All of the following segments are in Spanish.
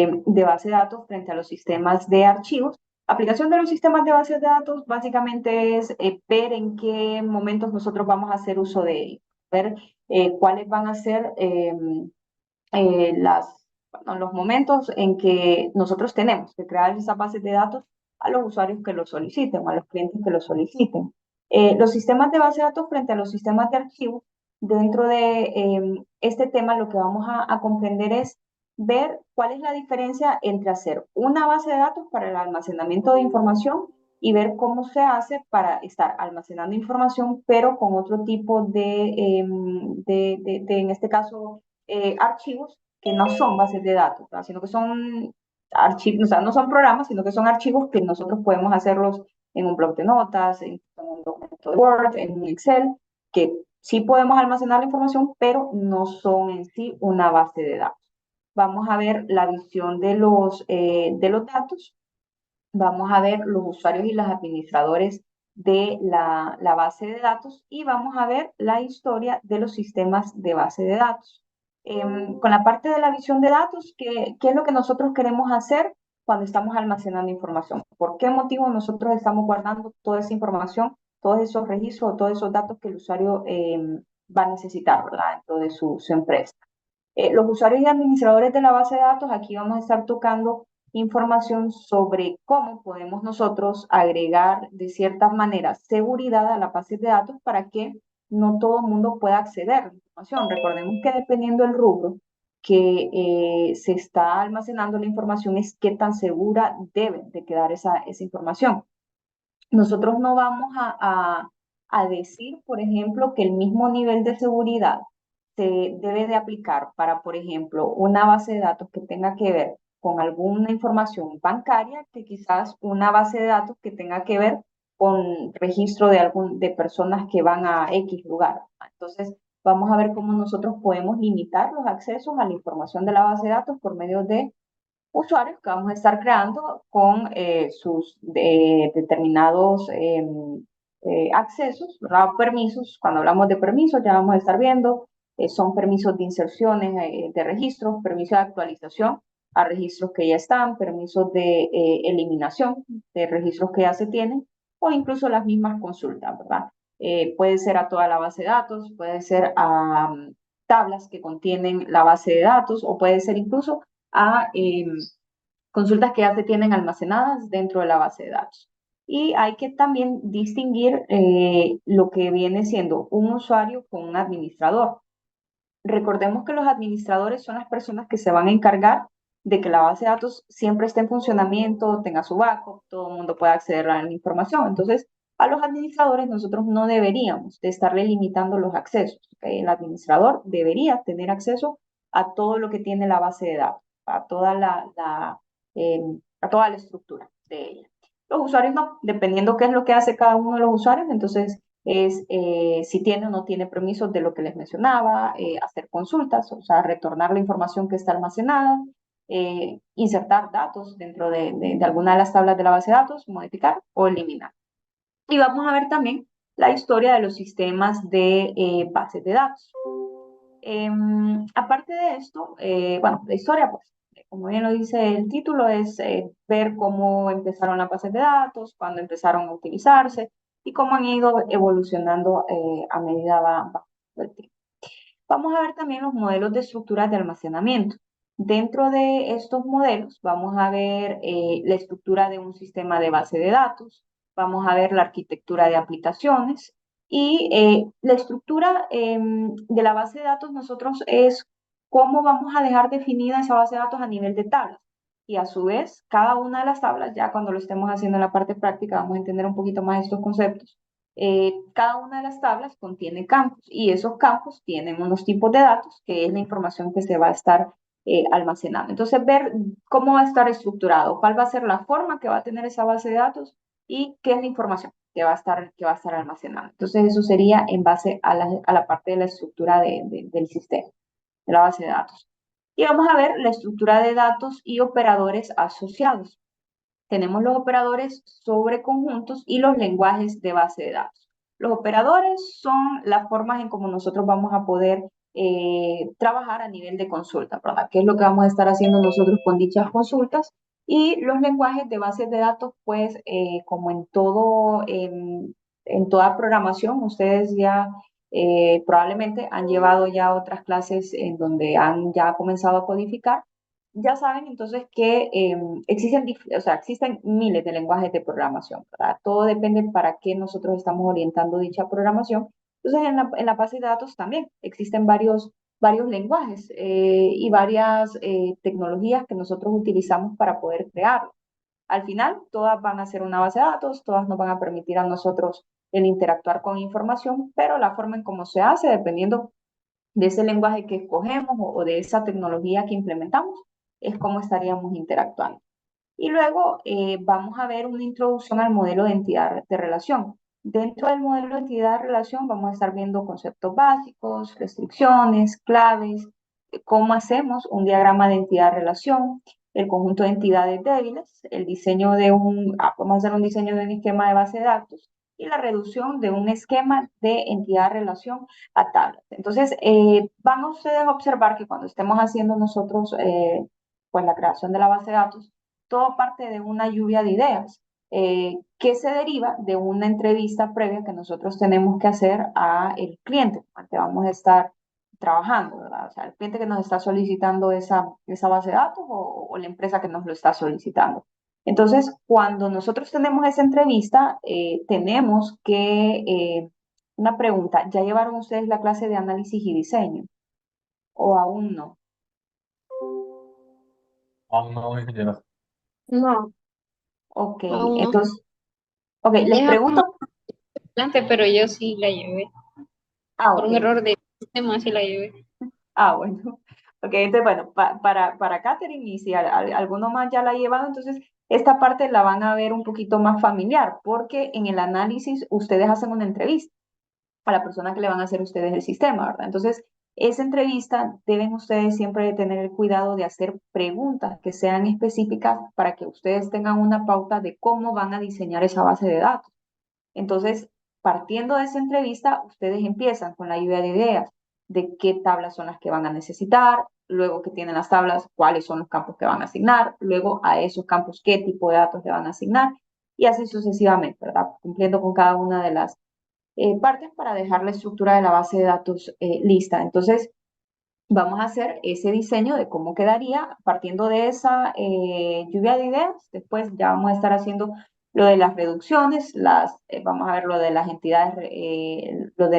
de base de datos frente a los sistemas de archivos. Aplicación de los sistemas de bases de datos básicamente es ver en qué momentos nosotros vamos a hacer uso de ellos, ver cuáles van a ser bueno, los momentos en que nosotros tenemos que crear esas bases de datos a los usuarios que lo soliciten o a los clientes que lo soliciten. Los sistemas de base de datos frente a los sistemas de archivos, dentro de este tema lo que vamos a comprender es ver cuál es la diferencia entre hacer una base de datos para el almacenamiento de información y ver cómo se hace para estar almacenando información, pero con otro tipo en este caso, archivos que no son bases de datos, ¿verdad? Sino que son archivos, o sea, no son programas, sino que son archivos que nosotros podemos hacerlos en un bloc de notas, en un documento de Word, en un Excel, que sí podemos almacenar la información, pero no son en sí una base de datos. Vamos a ver la visión de los datos, vamos a ver los usuarios y los administradores de la base de datos y vamos a ver la historia de los sistemas de base de datos. Con la parte de la visión de datos, ¿qué es lo que nosotros queremos hacer cuando estamos almacenando información? ¿Por qué motivo nosotros estamos guardando toda esa información, todos esos registros, todos esos datos que el usuario va a necesitar, ¿verdad? Dentro de su empresa? Los usuarios y administradores de la base de datos, aquí vamos a estar tocando información sobre cómo podemos nosotros agregar de cierta manera seguridad a la base de datos para que no todo el mundo pueda acceder a la información. Recordemos que dependiendo del rubro que se está almacenando la información es qué tan segura debe de quedar esa información. Nosotros no vamos a decir, por ejemplo, que el mismo nivel de seguridad se debe de aplicar para, por ejemplo, una base de datos que tenga que ver con alguna información bancaria, que quizás una base de datos que tenga que ver con registro de personas que van a X lugar. Entonces, vamos a ver cómo nosotros podemos limitar los accesos a la información de la base de datos por medio de usuarios que vamos a estar creando con sus determinados accesos, ¿verdad? Permisos. Cuando hablamos de permisos, ya vamos a estar viendo, son permisos de inserciones de registros, permisos de actualización a registros que ya están, permisos de eliminación de registros que ya se tienen, o incluso las mismas consultas, ¿verdad? Puede ser a toda la base de datos, puede ser a tablas que contienen la base de datos, o puede ser incluso a consultas que ya se tienen almacenadas dentro de la base de datos. Y hay que también distinguir lo que viene siendo un usuario con un administrador. Recordemos que los administradores son las personas que se van a encargar de que la base de datos siempre esté en funcionamiento, tenga su backup, todo el mundo pueda acceder a la información. Entonces, a los administradores nosotros no deberíamos de estarle limitando los accesos. ¿Okay? El administrador debería tener acceso a todo lo que tiene la base de datos, a toda eh, a toda la estructura de ella. Los usuarios no, dependiendo qué es lo que hace cada uno de los usuarios, entonces es si tiene o no tiene permisos de lo que les mencionaba, hacer consultas, o sea, retornar la información que está almacenada, insertar datos dentro de alguna de las tablas de la base de datos, modificar o eliminar. Y vamos a ver también la historia de los sistemas de bases de datos. Aparte de esto, bueno, la historia, pues, como bien lo dice el título, es ver cómo empezaron las bases de datos, cuándo empezaron a utilizarse y cómo han ido evolucionando a medida va el tiempo. Vamos a ver también los modelos de estructuras de almacenamiento. Dentro de estos modelos vamos a ver la estructura de un sistema de base de datos, vamos a ver la arquitectura de aplicaciones y la estructura de la base de datos nosotros es cómo vamos a dejar definida esa base de datos a nivel de tablas. Y a su vez, cada una de las tablas, ya cuando lo estemos haciendo en la parte práctica, vamos a entender un poquito más estos conceptos. Cada una de las tablas contiene campos y esos campos tienen unos tipos de datos que es la información que se va a estar almacenando. Entonces, ver cómo va a estar estructurado, cuál va a ser la forma que va a tener esa base de datos y qué es la información que va a estar almacenando. Entonces, eso sería en base a la parte de la estructura del sistema, de la base de datos. Y vamos a ver la estructura de datos y operadores asociados. Tenemos los operadores sobre conjuntos y los lenguajes de base de datos. Los operadores son las formas en cómo nosotros vamos a poder trabajar a nivel de consulta, ¿verdad? ¿Qué es lo que vamos a estar haciendo nosotros con dichas consultas? Y los lenguajes de bases de datos, pues, como en todo, en toda programación, ustedes ya probablemente han llevado ya otras clases en donde han ya comenzado a codificar. Ya saben entonces que o sea, existen miles de lenguajes de programación, ¿verdad? Todo depende para qué nosotros estamos orientando dicha programación. Entonces, en la base de datos también existen varios lenguajes y varias tecnologías que nosotros utilizamos para poder crearlo. Al final, todas van a ser una base de datos, todas nos van a permitir a nosotros el interactuar con información, pero la forma en cómo se hace, dependiendo de ese lenguaje que escogemos o de esa tecnología que implementamos, es cómo estaríamos interactuando. Y luego vamos a ver una introducción al modelo de entidad de relación. Dentro del modelo de entidad de relación vamos a estar viendo conceptos básicos, restricciones, claves, cómo hacemos un diagrama de entidad de relación, el conjunto de entidades débiles, el diseño de vamos a hacer un diseño de un esquema de base de datos y la reducción de un esquema de entidad de relación a tablas. Entonces, van a ustedes a observar que cuando estemos haciendo nosotros pues la creación de la base de datos, todo parte de una lluvia de ideas que se deriva de una entrevista previa que nosotros tenemos que hacer a el cliente con el que vamos a estar trabajando, ¿verdad? O sea, el cliente que nos está solicitando esa base de datos o la empresa que nos lo está solicitando. Entonces, cuando nosotros tenemos esa entrevista, tenemos que, una pregunta, ¿ya llevaron ustedes la clase de análisis y diseño? ¿O aún no? Aún no, ingeniero. No, Ok, aún no. entonces, ok, les Deja más pregunto, adelante, pero yo sí la llevé. Por ok, un error de sistema sí la llevé. bueno. Ok, entonces, bueno, para Catherine y si alguno más ya la ha llevado, entonces esta parte la van a ver un poquito más familiar, porque en el análisis ustedes hacen una entrevista a la persona que le van a hacer ustedes el sistema, ¿verdad? Entonces, esa entrevista deben ustedes siempre tener el cuidado de hacer preguntas que sean específicas para que ustedes tengan una pauta de cómo van a diseñar esa base de datos. Entonces, partiendo de esa entrevista, ustedes empiezan con la lluvia de ideas de qué tablas son las que van a necesitar, luego que tienen las tablas, cuáles son los campos que van a asignar, luego a esos campos qué tipo de datos le van a asignar y así sucesivamente, ¿verdad? Cumpliendo con cada una de las partes para dejar la estructura de la base de datos lista. Entonces, vamos a hacer ese diseño de cómo quedaría partiendo de esa lluvia de ideas. Después ya vamos a estar haciendo lo de las reducciones, vamos a ver lo de las entidades, los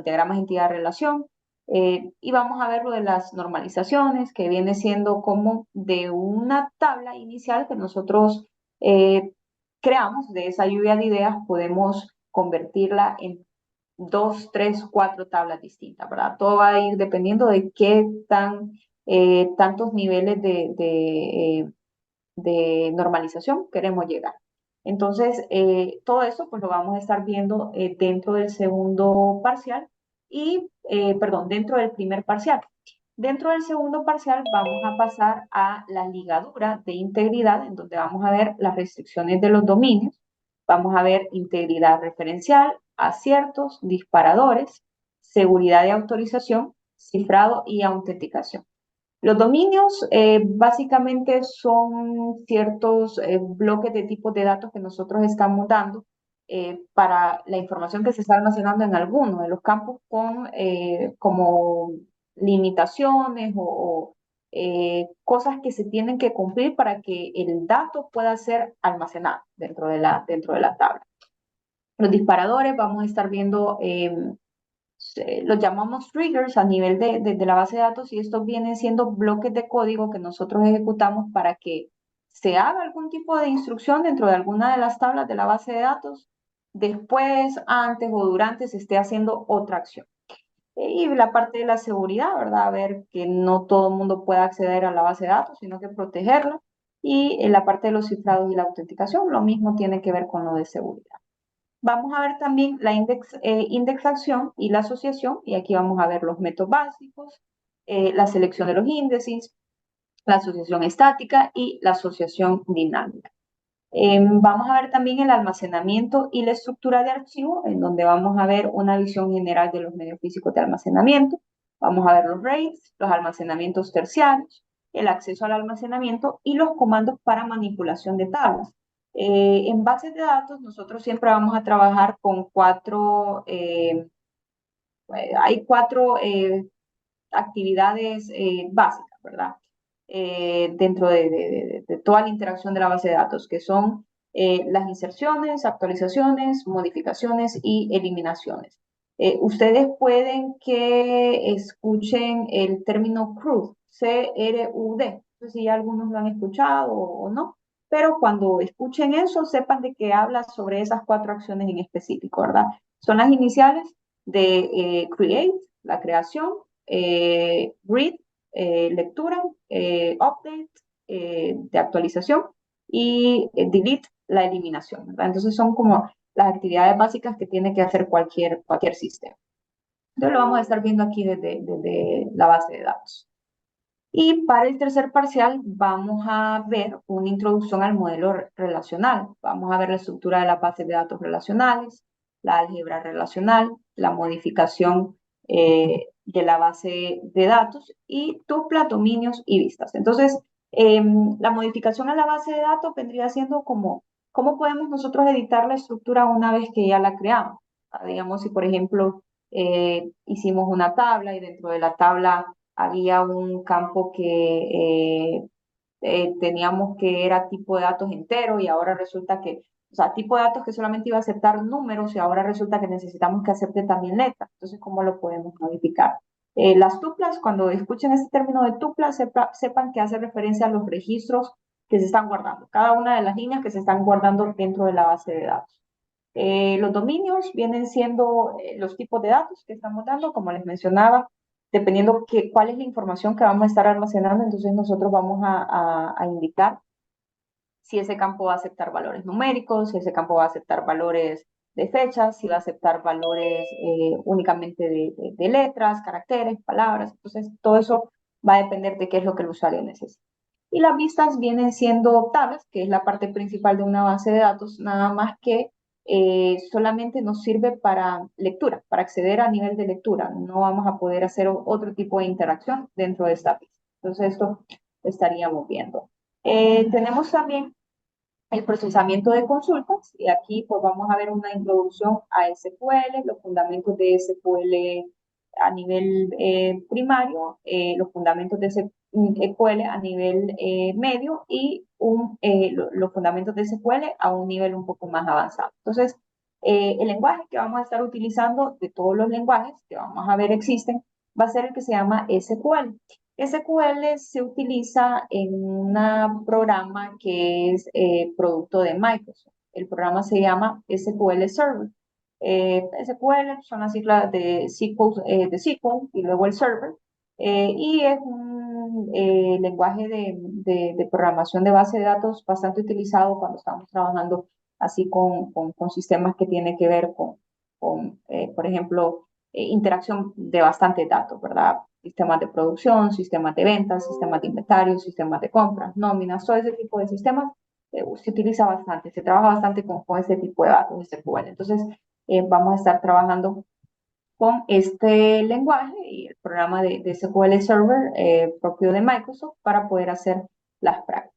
diagramas de entidad de relación, y vamos a ver lo de las normalizaciones, que viene siendo como de una tabla inicial que nosotros eh, creamos, de esa lluvia de ideas, podemos convertirla en dos, tres, cuatro tablas distintas, ¿verdad? Todo va a ir dependiendo de qué tantos niveles de normalización queremos llegar. Entonces, todo eso pues lo vamos a estar viendo dentro del segundo parcial perdón, dentro del primer parcial. Dentro del segundo parcial vamos a pasar a la ligadura de integridad, en donde vamos a ver las restricciones de los dominios, vamos a ver integridad referencial, aciertos, disparadores, seguridad de autorización, cifrado y autenticación. Los dominios básicamente son ciertos bloques de tipos de datos que nosotros estamos dando para la información que se está almacenando en alguno de los campos con como limitaciones o cosas que se tienen que cumplir para que el dato pueda ser almacenado dentro de la tabla. Los disparadores vamos a estar viendo los llamamos triggers a nivel de la base de datos y estos vienen siendo bloques de código que nosotros ejecutamos para que se haga algún tipo de instrucción dentro de alguna de las tablas de la base de datos, después, antes o durante se esté haciendo otra acción. Y la parte de la seguridad, ¿verdad? A ver que no todo el mundo pueda acceder a la base de datos, sino que protegerla. Y en la parte de los cifrados y la autenticación, lo mismo tiene que ver con lo de seguridad. Vamos a ver también la indexación y la asociación, y aquí vamos a ver los métodos básicos, la selección de los índices, la asociación estática y la asociación dinámica. Vamos a ver también el almacenamiento y la estructura de archivo, en donde vamos a ver una visión general de los medios físicos de almacenamiento. Vamos a ver los RAIDs, los almacenamientos terciarios, el acceso al almacenamiento y los comandos para manipulación de tablas. En bases de datos, nosotros siempre vamos a trabajar con hay cuatro actividades básicas, ¿verdad? Dentro de toda la interacción de la base de datos, que son las inserciones, actualizaciones, modificaciones y eliminaciones. Ustedes pueden que escuchen el término CRUD, C-R-U-D. No sé si ya algunos lo han escuchado o no, pero cuando escuchen eso, sepan de que habla sobre esas cuatro acciones en específico, ¿verdad? Son las iniciales de create, la creación, read, lectura, update, de actualización y delete, la eliminación, ¿verdad? Entonces son como las actividades básicas que tiene que hacer cualquier sistema. Entonces lo vamos a estar viendo aquí desde la base de datos. Y para el tercer parcial vamos a ver una introducción al modelo relacional. Vamos a ver la estructura de las bases de datos relacionales, la álgebra relacional, la modificación de la base de datos y tuplas, dominios y vistas. Entonces, la modificación a la base de datos vendría siendo como cómo podemos nosotros editar la estructura una vez que ya la creamos. Digamos, si por ejemplo hicimos una tabla y dentro de la tabla había un campo que teníamos que era tipo de datos entero y ahora resulta que, o sea, tipo de datos que solamente iba a aceptar números y ahora resulta que necesitamos que acepte también letras. Entonces, ¿cómo lo podemos modificar? Las tuplas, cuando escuchen este término de tuplas, sepan que hace referencia a los registros que se están guardando, cada una de las líneas que se están guardando dentro de la base de datos. Los dominios vienen siendo los tipos de datos que estamos dando, como les mencionaba, dependiendo cuál es la información que vamos a estar almacenando, entonces nosotros vamos a indicar si ese campo va a aceptar valores numéricos, si ese campo va a aceptar valores de fechas, si va a aceptar valores únicamente de letras, caracteres, palabras. Entonces, todo eso va a depender de qué es lo que el usuario necesita. Y las vistas vienen siendo tablas, que es la parte principal de una base de datos, nada más que solamente nos sirve para lectura, para acceder a nivel de lectura. No vamos a poder hacer otro tipo de interacción dentro de esta vista. Entonces, esto estaríamos viendo. Tenemos también el procesamiento de consultas y aquí pues vamos a ver una introducción a SQL, los fundamentos de SQL a nivel primario, los fundamentos de SQL a nivel medio y los fundamentos de SQL a un nivel un poco más avanzado. Entonces, el lenguaje que vamos a estar utilizando de todos los lenguajes que vamos a ver existen va a ser el que se llama SQL. SQL se utiliza en un programa que es producto de Microsoft. El programa se llama SQL Server. SQL son las siglas de SQL y luego el server. Y es un lenguaje de programación de base de datos bastante utilizado cuando estamos trabajando así con sistemas que tienen que ver con por ejemplo, interacción de bastantes datos, ¿verdad? Sistemas de producción, sistemas de ventas, sistemas de inventario, sistemas de compras, nóminas, todo ese tipo de sistemas se utiliza bastante, se trabaja bastante con este tipo de datos, SQL. Entonces, vamos a estar trabajando con este lenguaje y el programa de SQL Server propio de Microsoft para poder hacer las prácticas.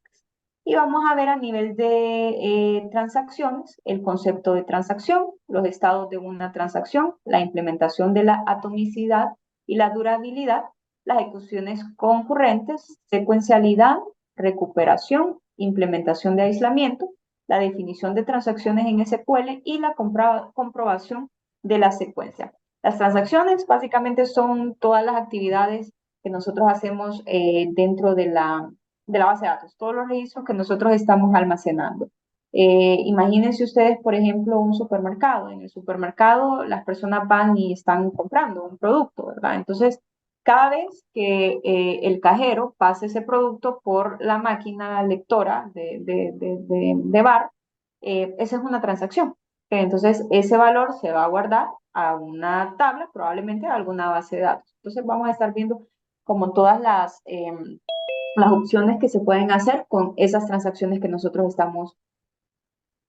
Y vamos a ver a nivel de transacciones, el concepto de transacción, los estados de una transacción, la implementación de la atomicidad y la durabilidad, las ejecuciones concurrentes, secuencialidad, recuperación, implementación de aislamiento, la definición de transacciones en SQL y la comprobación de la secuencia. Las transacciones básicamente son todas las actividades que nosotros hacemos dentro de la base de datos, todos los registros que nosotros estamos almacenando. Imagínense ustedes, por ejemplo, un supermercado. En el supermercado las personas van y están comprando un producto, ¿verdad? Entonces, cada vez que el cajero pase ese producto por la máquina lectora de bar, esa es una transacción. Entonces, ese valor se va a guardar a una tabla, probablemente a alguna base de datos. Entonces, vamos a estar viendo como todas las opciones que se pueden hacer con esas transacciones que nosotros estamos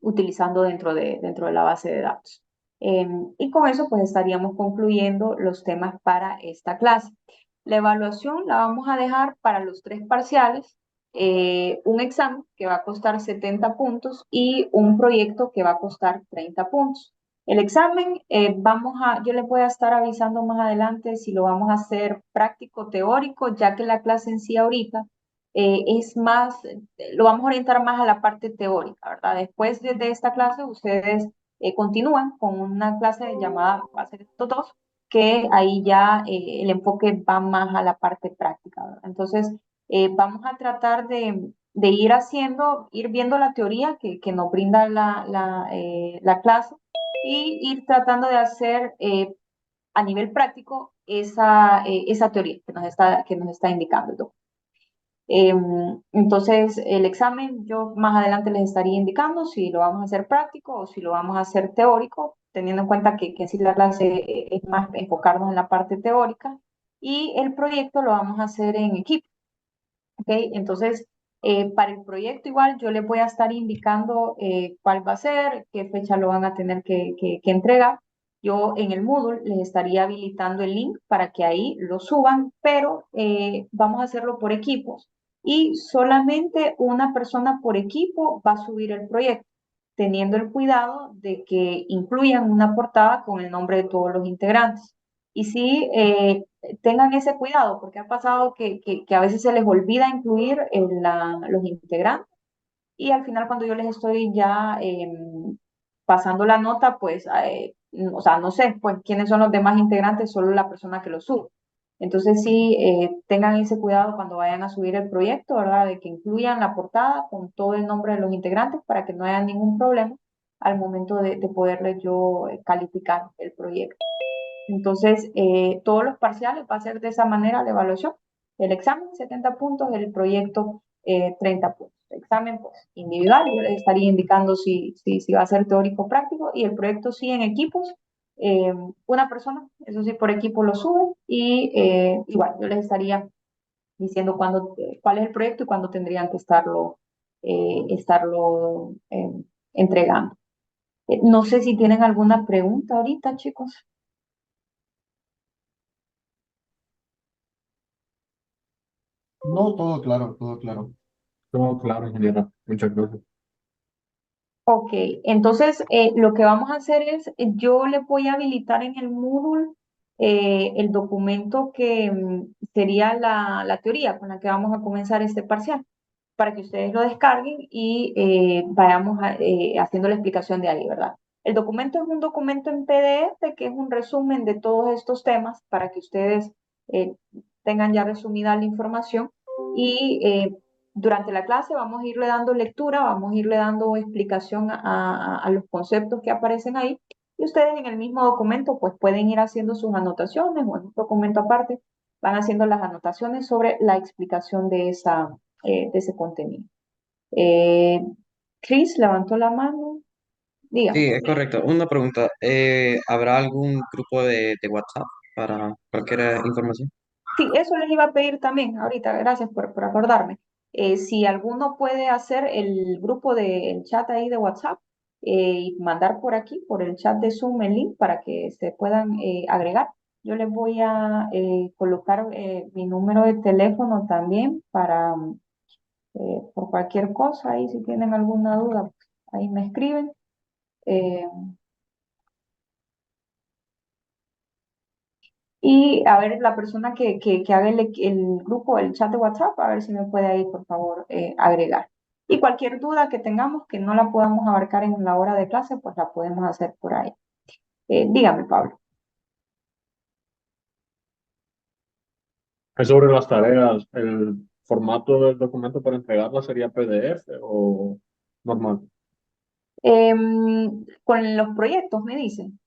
utilizando dentro de la base de datos. Y con eso pues estaríamos concluyendo los temas para esta clase. La evaluación la vamos a dejar para los 3 parciales, un examen que va a costar 70 puntos y un proyecto que va a costar 30 puntos. El examen, yo les voy a estar avisando más adelante si lo vamos a hacer práctico o teórico, ya que la clase en sí ahorita es más, lo vamos a orientar más a la parte teórica, ¿verdad? Después de esta clase, ustedes continúan con una clase llamada Base de Datos 2, que ahí ya el enfoque va más a la parte práctica, ¿verdad? Entonces, vamos a tratar de ir viendo la teoría que nos brinda la clase y ir tratando de hacer a nivel práctico esa teoría que nos está indicando el doctor. Entonces, el examen yo más adelante les estaría indicando si lo vamos a hacer práctico o si lo vamos a hacer teórico, teniendo en cuenta que si la clase es más enfocarnos en la parte teórica y el proyecto lo vamos a hacer en equipo. ¿Ok? Entonces, para el proyecto igual yo les voy a estar indicando cuál va a ser, qué fecha lo van a tener que entregar. Yo en el Moodle les estaría habilitando el link para que ahí lo suban, pero vamos a hacerlo por equipos y solamente una persona por equipo va a subir el proyecto, teniendo el cuidado de que incluyan una portada con el nombre de todos los integrantes. Y sí, tengan ese cuidado, porque ha pasado que a veces se les olvida incluir los integrantes y al final cuando yo les estoy ya pasando la nota, pues, o sea, no sé, pues, quiénes son los demás integrantes, solo la persona que lo sube. Entonces sí, tengan ese cuidado cuando vayan a subir el proyecto, ¿verdad? De que incluyan la portada con todo el nombre de los integrantes para que no haya ningún problema al momento de poderles yo calificar el proyecto. Entonces, todos los parciales va a ser de esa manera la evaluación. El examen, 70 puntos, el proyecto, 30 puntos. Examen, pues, individual, yo les estaría indicando si va a ser teórico o práctico, y el proyecto sí en equipos, una persona, eso sí, por equipo lo sube, y igual, yo les estaría diciendo cuál es el proyecto y cuándo tendrían que estarlo entregando. No sé si tienen alguna pregunta ahorita, chicos. No, todo claro, todo claro. Todo claro, ingeniero. Muchas gracias. Ok, entonces lo que vamos a hacer es, yo le voy a habilitar en el Moodle el documento que sería la teoría con la que vamos a comenzar este parcial, para que ustedes lo descarguen y vayamos haciendo la explicación de ahí, ¿verdad? El documento es un documento en PDF que es un resumen de todos estos temas para que ustedes eh, tengan ya resumida la información y durante la clase vamos a irle dando lectura, vamos a irle dando explicación a los conceptos que aparecen ahí y ustedes en el mismo documento pues pueden ir haciendo sus anotaciones o en un documento aparte van haciendo las anotaciones sobre la explicación de ese contenido. Eh, Chris levantó la mano. Sí, Dígame. es correcto. Una pregunta. ¿Habrá algún grupo de WhatsApp para cualquier información? Sí, eso les iba a pedir también ahorita, gracias por acordarme. Si alguno puede hacer el grupo del chat ahí de WhatsApp y mandar por aquí, por el chat de Zoom, el link para que se puedan agregar. Yo les voy a colocar mi número de teléfono también para, por cualquier cosa, ahí si tienen alguna duda, pues, ahí me escriben. Eh, Y a ver, la persona que haga el grupo, el chat de WhatsApp, a ver si me puede ahí, por favor, agregar. Y cualquier duda que tengamos que no la podamos abarcar en la hora de clase, pues la podemos hacer por ahí. Dígame, Pablo. Es sobre las tareas. ¿El formato del documento para entregarla sería PDF o normal? Con los proyectos, me dicen.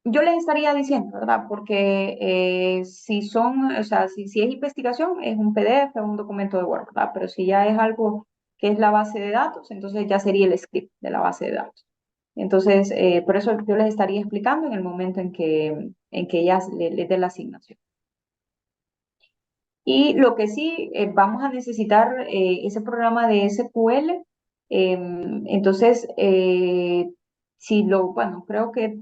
Yo les estaría diciendo, ¿verdad? Porque si son, o sea, si es investigación, es un PDF, un documento de Word, ¿verdad? Pero si ya es algo que es la base de datos, entonces ya sería el script de la base de datos. Entonces, por eso yo les estaría explicando en el momento en que ya les dé la asignación. Y lo que sí, vamos a necesitar ese programa de SQL. Entonces, bueno, creo que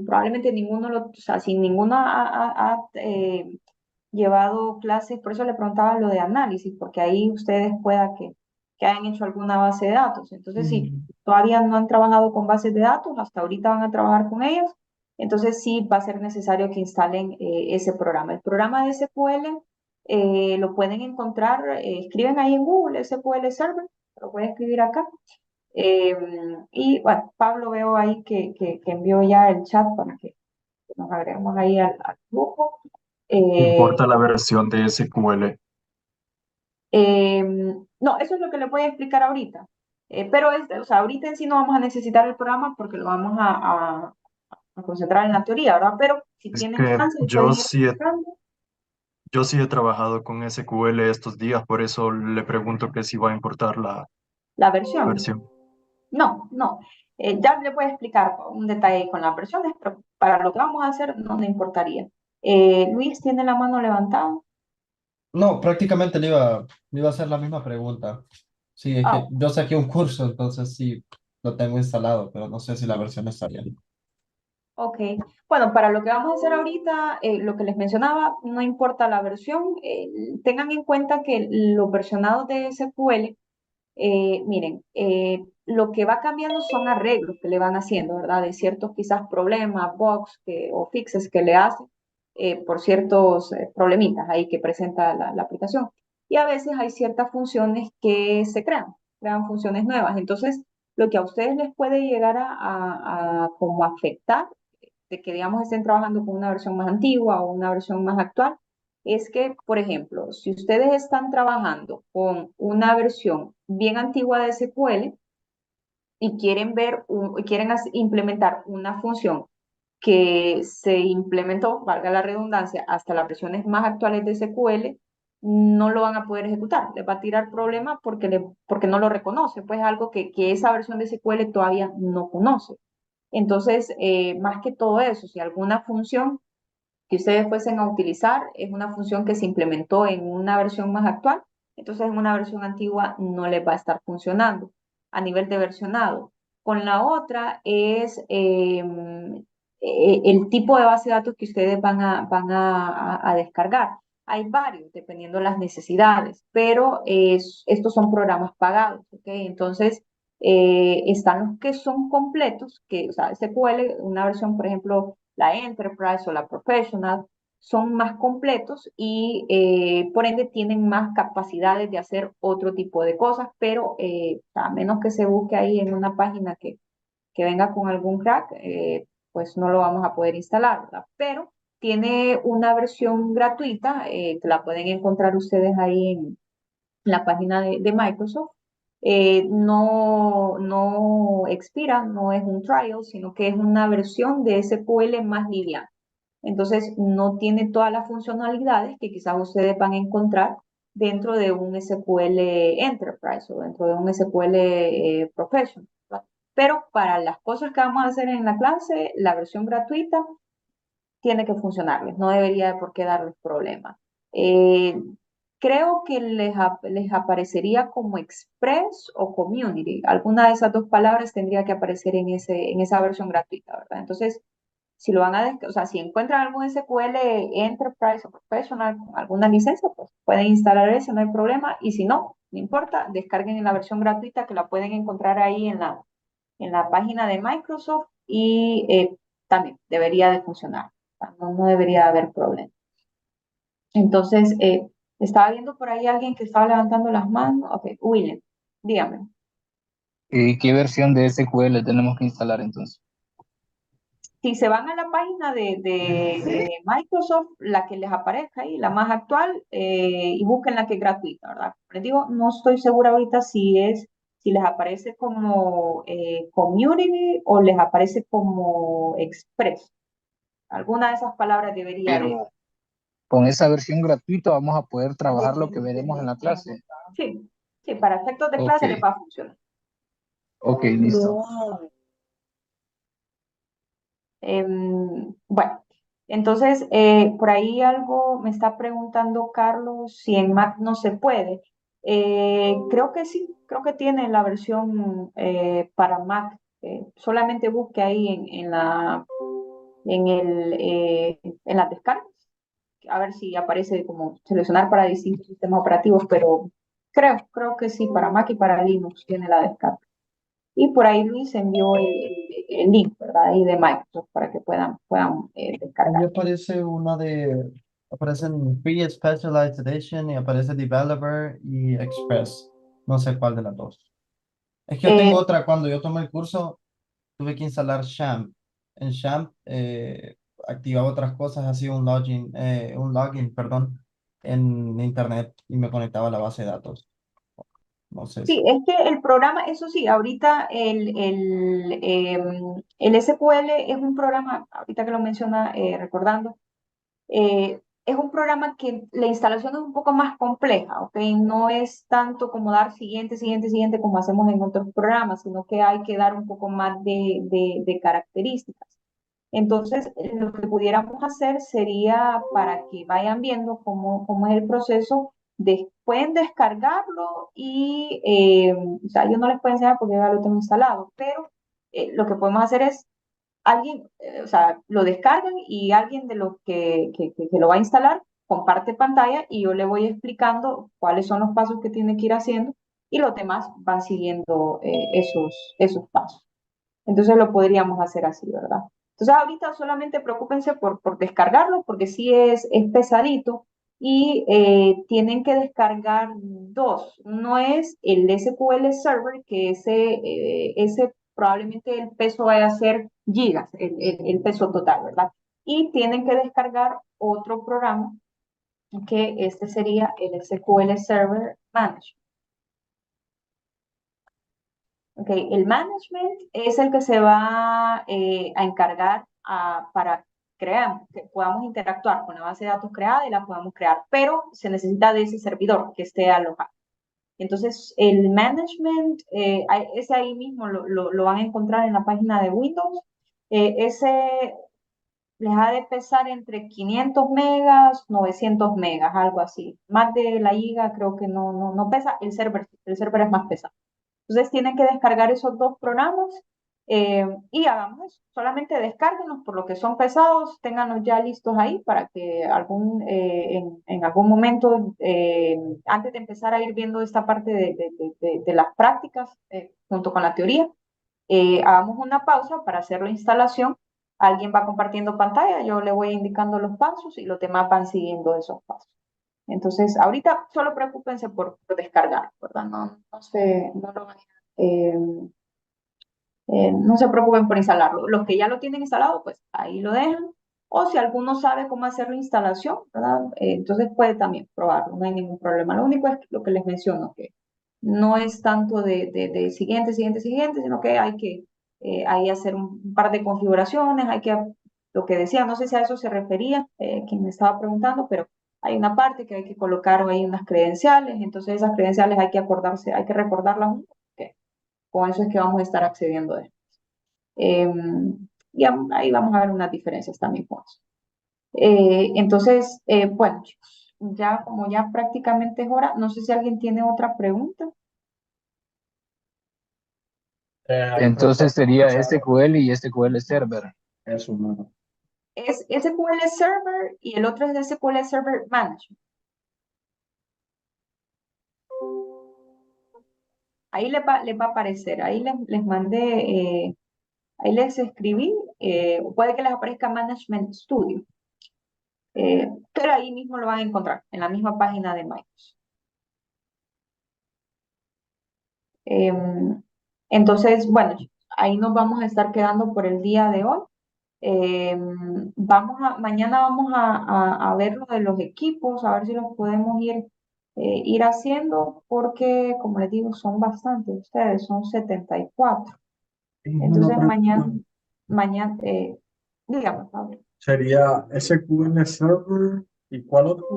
probablemente ninguno o sea, si ninguno ha llevado clases, por eso le preguntaba lo de análisis, porque ahí ustedes pueda que hayan hecho alguna base de datos. Entonces, si Mm, todavía no han trabajado con bases de datos, hasta ahorita van a trabajar con ellos, entonces sí va a ser necesario que instalen ese programa. El programa de SQL lo pueden encontrar, escriben ahí en Google, SQL Server, lo pueden escribir acá. Eh, y bueno, Pablo veo ahí que envió ya el chat para que nos agreguemos ahí al grupo. Importa Eh, la versión de SQL. eh, no, eso es lo que le voy a explicar ahorita. Pero o sea, ahorita en sí no vamos a necesitar el programa porque lo vamos a concentrar en la teoría, ¿verdad? Pero si Es tienen que chance y pueden ir buscando yo sí he trabajado con SQL estos días, por eso le pregunto que si va a importar la la versión. versión. No, no. Ya le voy a explicar un detalle con las versiones, pero para lo que vamos a hacer no me importaría. Luis tiene la mano levantada. No, prácticamente le iba a hacer la misma pregunta. Sí, es Ah, que yo saqué un curso, entonces sí, lo tengo instalado, pero no sé si la versión está bien. ok. Bueno, para lo que vamos a hacer ahorita, lo que les mencionaba, no importa la versión, tengan en cuenta que los versionados de SQL, miren, lo que va cambiando son arreglos que le van haciendo, ¿verdad? De ciertos quizás problemas, bugs o fixes que le hacen por ciertos problemitas ahí que presenta la aplicación. Y a veces hay ciertas funciones que se crean funciones nuevas. Entonces, lo que a ustedes les puede llegar a como afectar de que, digamos, estén trabajando con una versión más antigua o una versión más actual, es que, por ejemplo, si ustedes están trabajando con una versión bien antigua de SQL y quieren implementar una función que se implementó, valga la redundancia, hasta las versiones más actuales de SQL, no lo van a poder ejecutar. Les va a tirar problemas porque no lo reconoce, pues es algo que esa versión de SQL todavía no conoce. Entonces, más que todo eso, si alguna función que ustedes fuesen a utilizar es una función que se implementó en una versión más actual, entonces en una versión antigua no les va a estar funcionando a nivel de versionado. Con la otra es el tipo de base de datos que ustedes van a descargar. Hay varios, dependiendo de las necesidades, pero estos son programas pagados, ¿ok? Entonces, están los que son completos, que, o sea, SQL, una versión, por ejemplo, la Enterprise o la Professional, son más completos y por ende tienen más capacidades de hacer otro tipo de cosas, pero a menos que se busque ahí en una página que venga con algún crack, pues no lo vamos a poder instalar, ¿verdad? Pero tiene una versión gratuita que la pueden encontrar ustedes ahí en la página de Microsoft. No expira, no es un trial, sino que es una versión de SQL más liviana. Entonces, no tiene todas las funcionalidades que quizás ustedes van a encontrar dentro de un SQL Enterprise o dentro de un SQL Professional, ¿verdad? Pero para las cosas que vamos a hacer en la clase, la versión gratuita tiene que funcionarles, no debería de por qué darles problemas. Eh, Creo que les aparecería como Express o Community. Alguna de esas dos palabras tendría que aparecer en esa versión gratuita, ¿verdad? Entonces, si lo van a, o sea, si encuentran algún SQL Enterprise o Professional con alguna licencia, pues pueden instalar ese, no hay problema. Y si no, no importa, descarguen en la versión gratuita que la pueden encontrar ahí en la página de Microsoft y también debería de funcionar. No debería haber problema. Entonces, estaba viendo por ahí alguien que estaba levantando las manos. Ok, William, dígame. ¿Qué versión de SQL tenemos que instalar entonces? Si se van a la página de Microsoft, la que les aparezca ahí, la más actual, y busquen la que es gratuita, ¿verdad? Les digo, no estoy segura ahorita si les aparece como Community o les aparece como Express. Alguna de esas palabras debería de. Pero con esa versión gratuita vamos a poder trabajar lo que veremos en la clase. Sí, sí, para efectos de Ok, clase les va a funcionar. ok, listo. Bueno, entonces, por ahí algo me está preguntando Carlos si en Mac no se puede. Creo que sí, creo que tiene la versión para Mac. Solamente busque ahí en las descargas, a ver si aparece como seleccionar para distintos sistemas operativos, pero creo que sí, para Mac y para Linux tiene la descarga. Y por ahí Luis envió el link, ¿verdad? Ahí de Microsoft para que puedan Ahí descargar. aparece aparecen Free Specialized Edition y aparece Developer y Express. No sé cuál de las dos. Es que yo tengo Eh, otra, cuando yo tomé el curso, tuve que instalar Champ. En Champ activaba otras cosas, hacía un login, perdón, en internet y me conectaba a la base de datos. No sé sí, si. es que el programa, eso sí, ahorita el SQL es un programa, ahorita que lo menciona, recordando, es un programa que la instalación es un poco más compleja, ¿ok? No es tanto como dar siguiente, siguiente, siguiente como hacemos en otros programas, sino que hay que dar un poco más de características. Entonces, lo que pudiéramos hacer sería para que vayan viendo cómo es el proceso, pueden descargarlo y, o sea, yo no les puedo enseñar porque ya lo tengo instalado, pero lo que podemos hacer es alguien, o sea, lo descargan y alguien de los que lo va a instalar comparte pantalla y yo le voy explicando cuáles son los pasos que tiene que ir haciendo y los demás van siguiendo esos pasos. Entonces lo podríamos hacer así, ¿verdad? Entonces ahorita solamente preocúpense por descargarlo porque sí es pesadito y tienen que descargar dos. Uno es el SQL Server, que ese probablemente el peso vaya a ser gigas, el peso total, ¿verdad? Y tienen que descargar otro programa que este sería el SQL Server Management. Okay, el management es el que se va a encargar para crear, que podamos interactuar con la base de datos creada y la podamos crear, pero se necesita de ese servidor que esté alojado. Entonces, el management, ese ahí mismo lo van a encontrar en la página de Windows. Ese les ha de pesar entre 500 megas, 900 megas, algo así. Más de la giga creo que no pesa, el server es más pesado. Entonces tienen que descargar esos dos programas y hagamos eso. Solamente descárguenlos por lo que son pesados, ténganlos ya listos ahí para que en algún momento, antes de empezar a ir viendo esta parte de las prácticas junto con la teoría, hagamos una pausa para hacer la instalación. Alguien va compartiendo pantalla, yo le voy indicando los pasos y los demás van siguiendo esos pasos. Entonces, ahorita solo preocúpense por descargar, ¿verdad? No lo vayan, eh, no se preocupen por instalarlo. Los que ya lo tienen instalado, pues ahí lo dejan. O si alguno sabe cómo hacer la instalación, ¿verdad? Entonces puede también probarlo, no hay ningún problema. Lo único es lo que les menciono, que no es tanto de siguiente, siguiente, siguiente, sino que hay que ahí hacer un par de configuraciones, lo que decía, no sé si a eso se refería, quien me estaba preguntando, pero hay una parte que hay que colocar ahí unas credenciales, entonces esas credenciales hay que acordarse, hay que recordarlas, porque con eso es que vamos a estar accediendo a esto. Y ahí vamos a ver unas diferencias también con eso. Entonces, bueno, chicos, ya como ya prácticamente es hora, no sé si alguien tiene otra pregunta. Entonces sería SQL y SQL Server. Eso, mano. Es SQL Server y el otro es SQL Server Management. Ahí les va a aparecer, ahí les mandé, ahí les escribí, puede que les aparezca Management Studio, pero ahí mismo lo van a encontrar, en la misma página de Microsoft. Entonces, bueno, ahí nos vamos a estar quedando por el día de hoy. Mañana vamos a ver lo de los equipos, a ver si los podemos ir haciendo, porque como les digo, son bastantes ustedes, son 74. Tengo una Entonces pregunta. mañana, dígame, Pablo. Sería SQL Server y ¿cuál otro?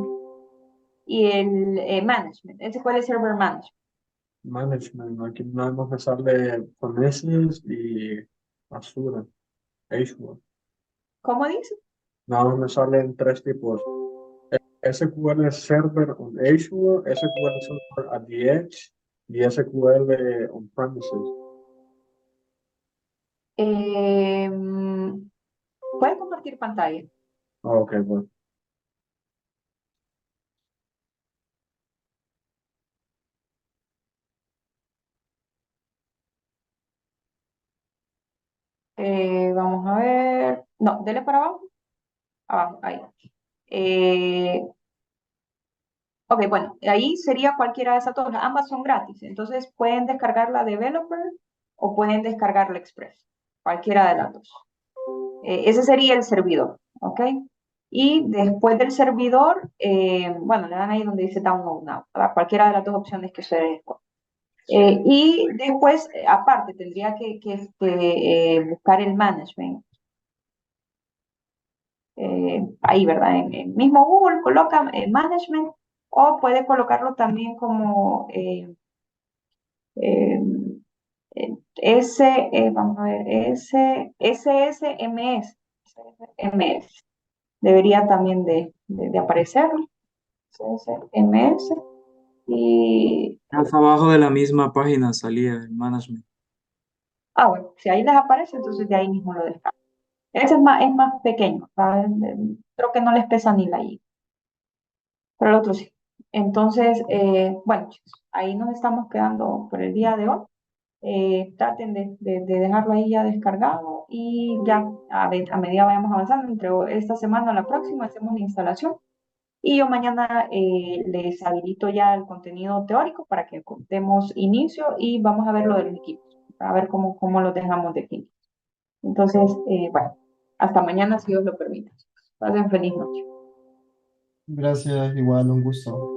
Y el management, ese cuál es Server Management. Management. Aquí nada más me sale Prometheus y Azure. Azure. ¿Cómo dice? Nada más me salen tres tipos. SQL Server on Azure, SQL Server at the Edge y SQL on-premises. Puede compartir pantalla. Ok, pues. Vamos a ver. No, dele para abajo. Abajo, ahí. Eh, ok, bueno, ahí sería cualquiera de esas dos. Ambas son gratis. Entonces pueden descargar la Developer o pueden descargar la Express. Cualquiera de las dos. Ese sería el servidor, ¿ok? Y después del servidor, bueno, le dan ahí donde dice Download Now, para cualquiera de las dos opciones que ustedes escojan. Y después, aparte, tendría que buscar el management. Ahí, ¿verdad? En el mismo Google coloca management o puede colocarlo también como eh, vamos a ver, SSMS. SSMS. Debería también de aparecer. SSMS. Y, Más abajo de la misma página salía el management. bueno, si ahí les aparece, entonces de ahí mismo lo descargo. Ese es más pequeño, ¿sabes? Creo que no les pesa ni la I, pero el otro sí. Entonces, bueno, chicos, ahí nos estamos quedando por el día de hoy. Traten de dejarlo ahí ya descargado y ya a medida vayamos avanzando, entre esta semana o la próxima, hacemos la instalación. Y yo mañana les habilito ya el contenido teórico para que demos inicio y vamos a ver lo de los equipos, a ver cómo los dejamos de aquí. Entonces, bueno, hasta mañana si Dios lo permite. Pasen feliz noche. Gracias, igual, un gusto.